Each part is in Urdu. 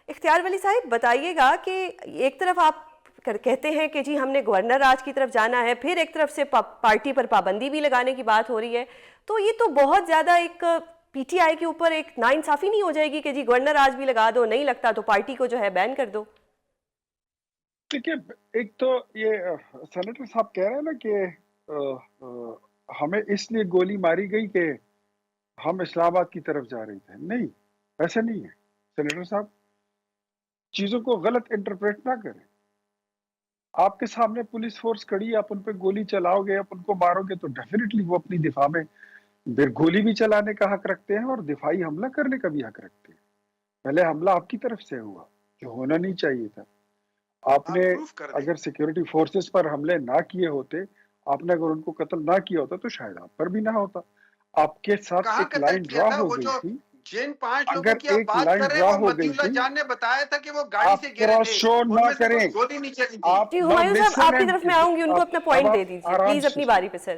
اختیار ولی صاحب بتائیے گا کہ ایک طرف آپ کہتے ہیں کہ جی ہم نے گورنر راج کی طرف جانا ہے، پھر ایک طرف سے پارٹی پر پابندی بھی لگانے کی بات ہو رہی ہے، تو یہ تو بہت زیادہ ایک پی ٹی آئی کے اوپر ایک ناانصافی نہیں ہو جائے گی کہ جی گورنر راج بھی لگا دو، نہیں لگتا تو پارٹی کو جو ہے بین کر دو؟ دیکھیے، ایک تو یہ سینیٹر صاحب کہہ رہے ہیں نا کہ ہمیں اس لیے گولی ماری گئی کہ ہم اسلام آباد کی طرف جا رہے تھے. نہیں، ایسا نہیں ہے سینیٹر صاحب. چیزوں کو غلط انٹرپریٹ نہ کریں. آپ کے سامنے پولیس فورس کھڑی ہے، آپ ان پہ گولی چلاؤ گے، آپ ان کو مارو گے تو ڈیفینیٹلی وہ اپنی دفاع میں گولی بھی چلانے کا حق رکھتے ہیں اور دفاعی حملہ کرنے کا بھی حق رکھتے ہیں. پہلے حملہ آپ کی طرف سے ہوا جو ہونا نہیں چاہیے تھا. آپ نے اگر سیکیورٹی فورسز پر حملے نہ کیے ہوتے، آپ نے اگر ان کو قتل نہ کیا ہوتا تو شاید آپ پر بھی نہ ہوتا. آپ کے ساتھ کہاں ایک قتل لائن کیا ڈرا تھا؟ ہو وہ گئی جو تھی. جن 5 لوگوں اگر کی آپ ایک بات لائن کر رہے ہیں ڈرا وہ ہو متی گئی اللہ تھی. جان نے بتایا تھا کہ وہ گاڑی آپ سے گرے کراس تھے، شو ان نہ میں سے کریں. کوئی گولی نہیں چلی تھی. آپ جی نہ ہمایوں صاحب لسن آپ کی طرف میں آؤں گی، ان کو اپنا اب پوائنٹ دے آپ دیجیے آرام پلیز سے اپنی باری پہ سر.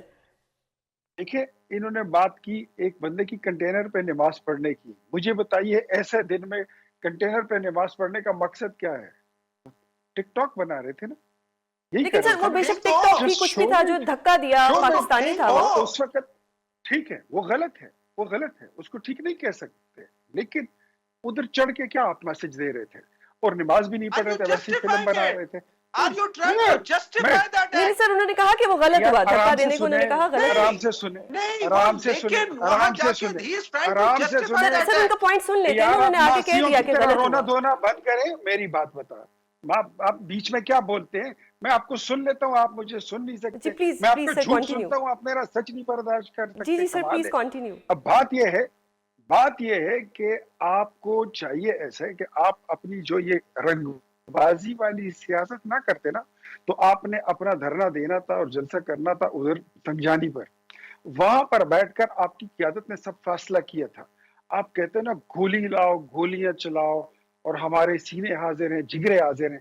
دیکھیں، انہوں نے بات کی ایک بندے کی کنٹینر پہ نماز پڑھنے کی. مجھے بتائیے ایسے دن میں کنٹینر پہ نماز پڑھنے کا مقصد کیا ہے؟ ٹک ٹاک بنا رہے تھے نا، یہی لیکن کر رہے سر تھے وہ نا. بے شک ٹک ٹاک بھی جسٹ کچھ بھی شو تھا، جو اٹ. دھکا دیا جو پاکستانی تھا وہ. اس وقت ٹھیک ہے، وہ غلط ہے، وہ غلط ہے، اس کو ٹھیک نہیں کہہ سکتے. لیکن ادھر چڑھ کے کیا آپ میسج دے رہے تھے؟ اور نماز بھی نہیں Are پڑھ رہے you تھے، ویسے ہی فلم justifying بنا it? رہے تھے. Are you trying to یار میں justify that نہیں act? سر، انہوں نے کہا کہ وہ غلط یار ہوا، دھکا آرام سے دینے کو انہوں نے سنیں، کہا غلط ہوا. آرام نہیں سے سنیں، نہیں وہ آرام سے سنیں، لیکن وہاں آرام جا سے کے سنیں، he is trying to آرام سے justify سنیں. that سر ان کا act. پوائنٹ سن لیتے ہیں نا، یار انہوں آپ نے آگے کہہ ماسیوں دیا کی کہ طرح غلط رونا ہوا. دھونا بند کریں. میری بات بتا، آپ بیچ میں کیا بولتے ہیں؟ میں آپ کو سن لیتا ہوں، آپ مجھے سن نہیں جی سکتے. پلیز میں آپ پلیز کا سر جھوٹ کنٹینیو. سنتا ہوں، آپ میرا سچ نہیں برداشت کر جی سکتے. جی سر کمال پلیز ہے. کنٹینیو. اب بات یہ ہے کہ آپ کو چاہیے ایسے کہ آپ اپنی جو یہ رنگ بازی والی سیاست نہ کرتے نا، تو آپ نے اپنا دھرنا دینا تھا اور جلسہ کرنا تھا ادھر سنجانی پر. وہاں پر بیٹھ کر آپ کی قیادت نے سب فیصلہ کیا تھا. آپ کہتے ہیں نا گولی لاؤ، گولیاں چلاؤ اور ہمارے سینے حاضر ہیں، جگرے حاضر ہیں.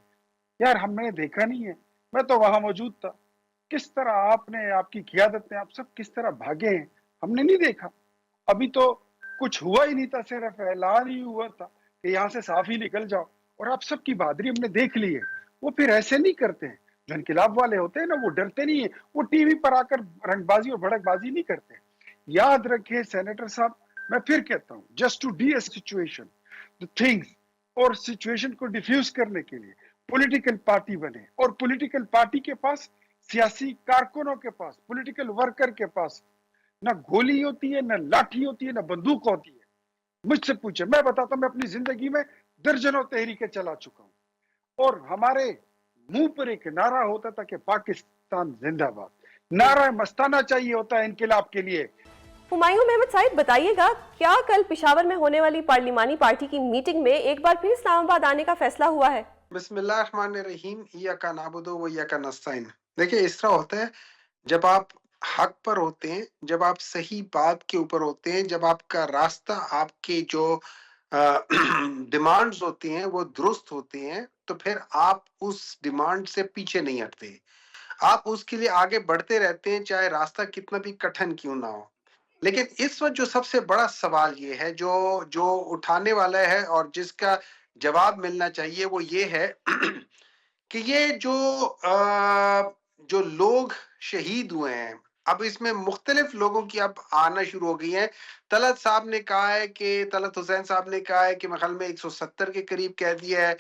یار ہم نے دیکھا نہیں ہے، میں تو وہاں موجود تھا. کس طرح آپ نے، آپ کی قیادت نے، آپ سب کس طرح بھاگے ہیں، ہم نے نہیں دیکھا. ابھی تو کچھ ہوا ہی نہیں تھا، صرف اعلان ہی ہوا تھا کہ یہاں سے صاف ہی نکل جاؤ. اور آپ سب کی بہادری ہم نے دیکھ لی ہے. وہ پھر ایسے نہیں کرتے ہیں. جو انقلاب والے ہوتے ہیں نا، وہ ڈرتے نہیں ہیں، وہ ٹی وی پر آ کر رنگ بازی اور بھڑک بازی نہیں کرتے. یاد رکھیں سینیٹر صاحب، میں پھر کہتا ہوں، just to the a situation the things اور سچویشن کو ڈیفیوز کرنے کے لیے پولیٹیکل پارٹی بنے. اور پولیٹیکل پارٹی کے پاس، سیاسی کارکنوں کے پاس، پولیٹیکل ورکر کے پاس نہ گولی ہوتی ہے، نہ لاٹھی ہوتی ہے، نہ بندوق ہوتی ہے. مجھ سے پوچھے، میں بتاتا ہوں، میں اپنی زندگی میں درجنوں تحریکیں چلا چکا ہوں. اور ہمارے منہ پر ایک نعرہ ہوتا تھا کہ پاکستان زندہ باد. نعرہ مستانہ چاہیے ہوتا ہے انقلاب کے لیے. ہمایوں محمد صاحب بتائیے گا، کیا کل پشاور میں ہونے والی پارلیمانی پارٹی کی میٹنگ میں ایک بار پھر اسلام آباد آنے کا فیصلہ ہوا ہے؟ بسم اللہ الرحمن الرحیم. ایاک نعبد و ایاک نستعین. دیکھیں اس طرح ہوتا ہے جب آپ حق پر ہوتے ہیں، جب آپ صحیح بات کے اوپر ہوتے ہیں، جب آپ کا راستہ، آپ کے جو ڈیمانڈز ہوتے ہیں وہ درست ہوتے ہیں، تو پھر آپ اس ڈیمانڈ سے پیچھے نہیں ہٹتے، آپ اس کے لیے آگے بڑھتے رہتے ہیں، چاہے راستہ کتنا بھی کٹھن کیوں نہ ہو. لیکن اس وقت جو سب سے بڑا سوال یہ ہے جو اٹھانے والا ہے اور جس کا جواب ملنا چاہیے، وہ یہ ہے کہ یہ جو لوگ شہید ہوئے ہیں، اب اس میں مختلف لوگوں کی اب آنا شروع ہو گئی ہیں. طلعت صاحب نے کہا ہے کہ طلعت حسین صاحب نے کہا ہے کہ میں خیال میں 170 کے قریب کہہ دیا ہے.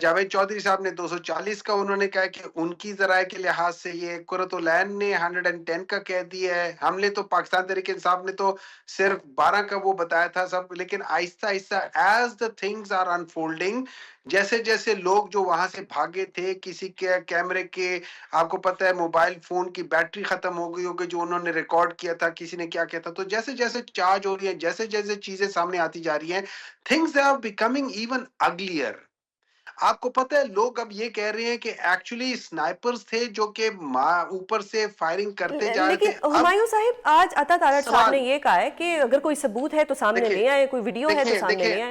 جاوید چودھری صاحب نے 240 کا انہوں نے کہا کہ ان کی ذرائع کے لحاظ سے یہ. قرۃ العین نے 110 کا کہہ دیا ہے. ہم نے تو پاکستان تحریک انصاف نے تو صرف 12 کا وہ بتایا تھا سب. لیکن آہستہ آہستہ as the things are unfolding, جیسے جیسے لوگ جو وہاں سے بھاگے تھے، کسی کے کیمرے کے، آپ کو پتہ ہے موبائل فون کی بیٹری ختم ہو گئی ہوگی جو انہوں نے ریکارڈ کیا تھا، کسی نے کیا کیا تھا. تو جیسے جیسے چارج ہو رہی ہیں، جیسے جیسے چیزیں سامنے آتی جا رہی ہیں، تھنگز آر بیکمنگ ایون اگلیئر. آپ کو پتہ ہے لوگ اب یہ کہہ رہے ہیں کہ ایکچولی سنائپرز تھے جو کہ اوپر سے فائرنگ کرتے جا رہے لیکن تھے. اب ہمایوں صاحب آج عطا تارڑ صاحب نے سوال، یہ کہا ہے کہ اگر کوئی ثبوت ہے تو سامنے دیکھیں لے آئے، کوئی ویڈیو ہے تو دیکھیں سامنے دیکھیں لے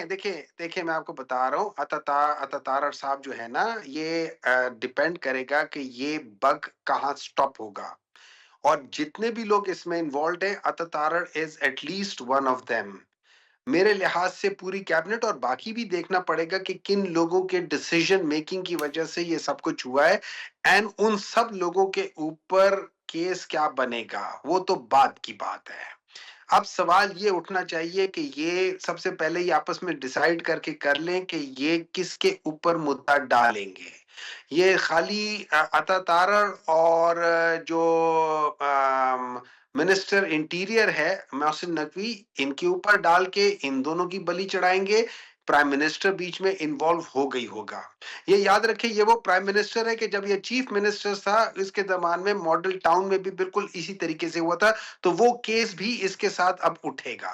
آئے. دیکھیں میں آپ کو بتا رہا ہوں، عطا تارڑ صاحب جو ہے نا، یہ ڈیپینڈ کرے گا کہ یہ بگ کہاں سٹاپ ہوگا. اور جتنے بھی لوگ اس میں انوالوڈ ہیں، Ata Tarar is at least one of them. میرے لحاظ سے پوری کیبنٹ اور باقی بھی دیکھنا پڑے گا کہ کن لوگوں کے ڈیسیژن میکنگ کی وجہ سے یہ سب کچھ ہوا ہے، اینڈ ان سب لوگوں کے اوپر کیس کیا بنے گا وہ تو بعد کی بات ہے۔ اب سوال یہ اٹھنا چاہیے کہ یہ سب سے پہلے یہ آپس میں ڈیسائیڈ کر کے کر لیں کہ یہ کس کے اوپر مدعا ڈالیں گے۔ یہ خالی عطا تارڑ اور جو منسٹر انٹیریئر ہے محسن نقوی، ان کے اوپر ڈال کے ان دونوں کی بلی چڑھائیں گے، پرائم منسٹر بیچ میں انوالو ہو گئی ہوگا۔ یہ یاد رکھیں یہ وہ پرائم منسٹر ہے کہ جب یہ چیف منسٹر تھا اس کے زمان میں ماڈل ٹاؤن میں بھی بالکل اسی طریقے سے ہوا تھا، تو وہ کیس بھی اس کے ساتھ اب اٹھے گا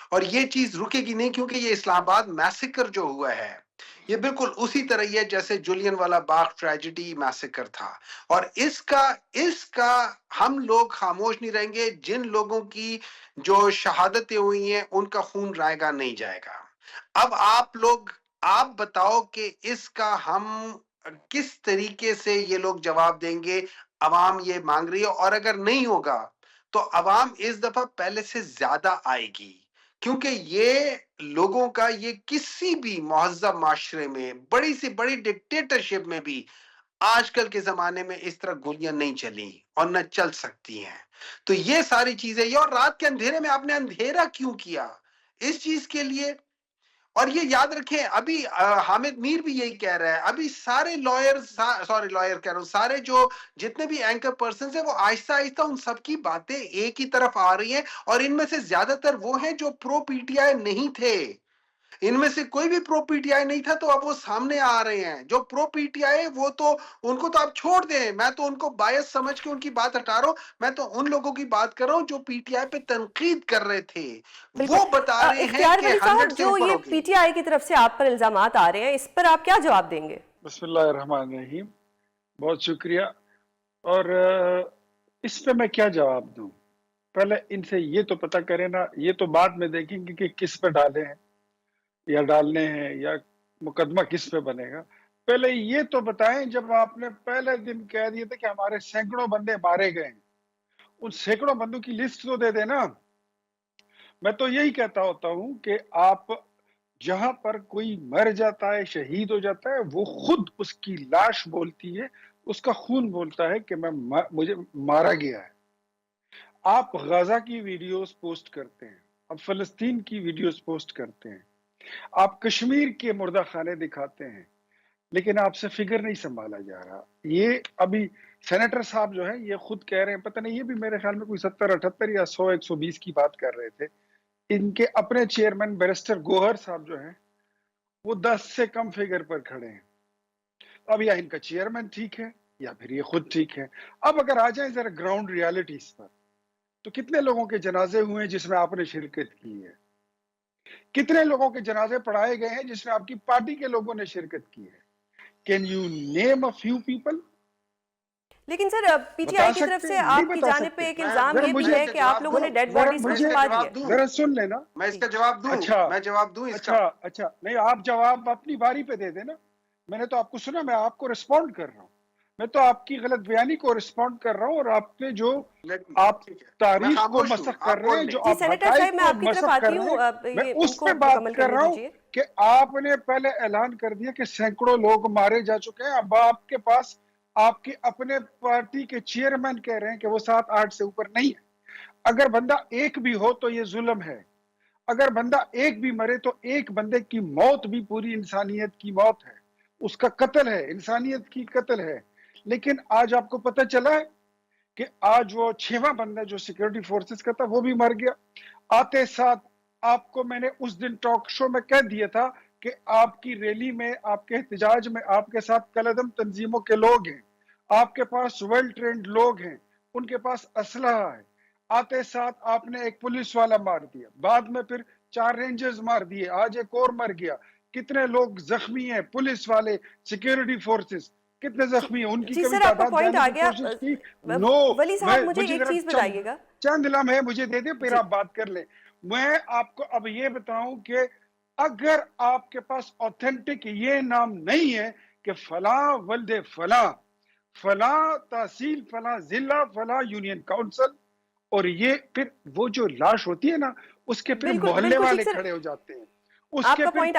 اور یہ چیز رکے گی نہیں، کیونکہ یہ اسلام آباد میسیکر جو ہوا ہے یہ بالکل اسی طرح ہی ہے جیسے جولین والا باغ ٹریجڈی میسیکر تھا، اور اس کا ہم لوگ خاموش نہیں رہیں گے۔ جن لوگوں کی جو شہادتیں ہوئی ہیں ان کا خون رائے گا نہیں جائے گا۔ اب آپ بتاؤ کہ اس کا ہم کس طریقے سے یہ لوگ جواب دیں گے؟ عوام یہ مانگ رہی ہے، اور اگر نہیں ہوگا تو عوام اس دفعہ پہلے سے زیادہ آئے گی، کیونکہ یہ لوگوں کا یہ کسی بھی مہذب معاشرے میں بڑی سے بڑی ڈکٹیٹرشپ میں بھی آج کل کے زمانے میں اس طرح گولیاں نہیں چلی اور نہ چل سکتی ہیں۔ تو یہ ساری چیزیں، یہ اور رات کے اندھیرے میں آپ نے اندھیرا کیوں کیا اس چیز کے لیے؟ اور یہ یاد رکھیں ابھی حامد میر بھی یہی کہہ رہا ہے، ابھی سارے لائر کہہ رہا ہوں، سارے جو جتنے بھی اینکر پرسنز ہیں وہ آہستہ آہستہ ان سب کی باتیں ایک ہی طرف آ رہی ہیں، اور ان میں سے زیادہ تر وہ ہیں جو پرو پی ٹی آئی نہیں تھے۔ ان میں سے کوئی بھی پرو پی ٹی آئی نہیں تھا تو اب وہ سامنے آ رہے ہیں۔ جو پرو پی ٹی آئی وہ تو ان کو تو آپ چھوڑ دیں، میں تو ان کو بایس سمجھ کے ان کی بات ہٹا رہا ہوں، میں تو ان لوگوں کی بات کر رہا ہوں جو پی ٹی آئی پہ تنقید کر رہے تھے، بالکل وہ بتا رہے ہیں اختیار کہ ولی 100 صاحب، سے جو اوپر یہ ہوگی۔ پی ٹی آئی کی طرف سے آپ پر الزامات آ رہے ہیں اس پر آپ کیا جواب دیں گے؟ بسم اللہ الرحمن الرحیم، بہت شکریہ۔ اور اس پہ میں کیا جواب دوں؟ پہلے ان سے یہ تو پتہ کریں نا، یہ تو بعد میں دیکھیں گے کہ کس پہ ڈالے ہیں یا ڈالنے ہیں یا مقدمہ کس پہ بنے گا۔ پہلے یہ تو بتائیں، جب آپ نے پہلے دن کہہ دیے تھے کہ ہمارے سینکڑوں بندے مارے گئے ہیں، ان سینکڑوں بندوں کی لسٹ تو دے دینا۔ میں تو یہی کہتا ہوتا ہوں کہ آپ جہاں پر کوئی مر جاتا ہے، شہید ہو جاتا ہے، وہ خود اس کی لاش بولتی ہے، اس کا خون بولتا ہے کہ مجھے مارا گیا ہے۔ آپ غزہ کی ویڈیوز پوسٹ کرتے ہیں، آپ فلسطین کی ویڈیوز پوسٹ کرتے ہیں، آپ کشمیر کے مردہ خانے دکھاتے ہیں، لیکن آپ سے فگر نہیں سنبھالا جا رہا۔ یہ ابھی سینیٹر صاحب جو ہیں یہ خود کہہ رہے ہیں، پتہ نہیں یہ بھی میرے خیال میں کوئی 70-78 یا 100-120 کی بات کر رہے تھے۔ ان کے اپنے چیئرمین بیرسٹر گوہر صاحب جو ہیں وہ 10 سے کم فگر پر کھڑے ہیں۔ اب یا ان کا چیئرمین ٹھیک ہے یا پھر یہ خود ٹھیک ہے۔ اب اگر آ جائیں ذرا گراؤنڈ ریالٹیز پر، تو کتنے لوگوں کے جنازے ہوئے ہیں جس میں آپ نے شرکت کی ہے؟ کتنے لوگوں کے جنازے پڑھائے گئے ہیں جس میں آپ کی پارٹی کے لوگوں نے شرکت کی ہے؟ Can you name a few people? لیکن سر پی ٹی بتا آئی کی طرف سکتے سے ہیں؟ نہیں آپ کی بتا جانب پہ سکتے۔ ایک الزام یہ بھی ہے کہ آپ لوگوں نے ڈیڈ ذرا باڈیز کو مجھے چھپا دیا۔ ذرا سن لینا۔ میں اس کا جواب دوں، اچھا میں جواب دوں اس کا۔ اچھا نہیں، آپ جواب اپنی باری پہ دے دینا۔ میں نے تو آپ کو سنا، میں آپ کو رسپونڈ کر رہا ہوں، میں تو آپ کی غلط بیانی کو رسپونڈ کر رہا ہوں، اور آپ نے جو آپ ٹھیک ہے، میں تاریخ کو خاموش ہوں، مسخ آپ کر رہے بول ہیں، لیں۔ جو جی آپ سینیٹر حقائق صاحب میں کو آپ کی طرف مسخ آتی کر رہے ہوں، ہیں، میں ان اس کو پہ بات مکمل کر کرنے رہا ہوں دیجیے۔ کہ آپ نے پہلے اعلان کر دیا کہ سینکڑوں لوگ مارے جا چکے ہیں۔ اب آپ کے پاس آپ کے اپنے پارٹی کے چیئرمین کہہ رہے ہیں کہ وہ 7-8 سے اوپر نہیں ہے۔ اگر بندہ ایک بھی ہو تو یہ ظلم ہے، اگر بندہ ایک بھی مرے تو ایک بندے کی موت بھی پوری انسانیت کی موت ہے، اس کا قتل ہے، انسانیت کی قتل ہے۔ لیکن آج آپ کو پتہ چلا ہے کہ آج وہ 6واں بندہ جو سیکورٹی فورسز کا تھا وہ بھی مر گیا۔ آتے ساتھ آپ کو میں نے اس دن ٹاک شو میں کہہ دیا تھا کہ آپ کی ریلی میں، آپ کے احتجاج میں آپ کے ساتھ کالعدم تنظیموں کے لوگ ہیں، آپ کے پاس ویل ٹرینڈ لوگ ہیں، ان کے پاس اسلحہ ہے۔ آتے ساتھ آپ نے ایک پولیس والا مار دیا، بعد میں پھر 4 رینجرز مار دیے، آج ایک اور مر گیا۔ کتنے لوگ زخمی ہیں، پولیس والے، سیکیورٹی فورسز کتنے زخمی ہیں، ان کی جی کبھی سر آپ کا تعداد پوائنٹ جاننے آ کی گیا۔ کوشش کی؟ نو۔ ولی صاحب مجھے مجھے ایک ذرا چیز بتائیے گا۔ چند لمحے مجھے دے دیں، پھر جی آپ بات کر لیں۔ میں آپ کو اب یہ بتاؤں کہ اگر آپ کے پاس اوتھینٹک یہ نام نہیں ہے کہ فلاں ولد فلاں، فلاں تحصیل، فلاں ضلع، فلاں یونین کاؤنسل، اور یہ پھر وہ جو لاش ہوتی ہے نا اس کے پھر بالکل محلے بالکل والے ٹھیک سر، کھڑے ہو جاتے ہیں، اس آپ کے کا پھر پوائنٹ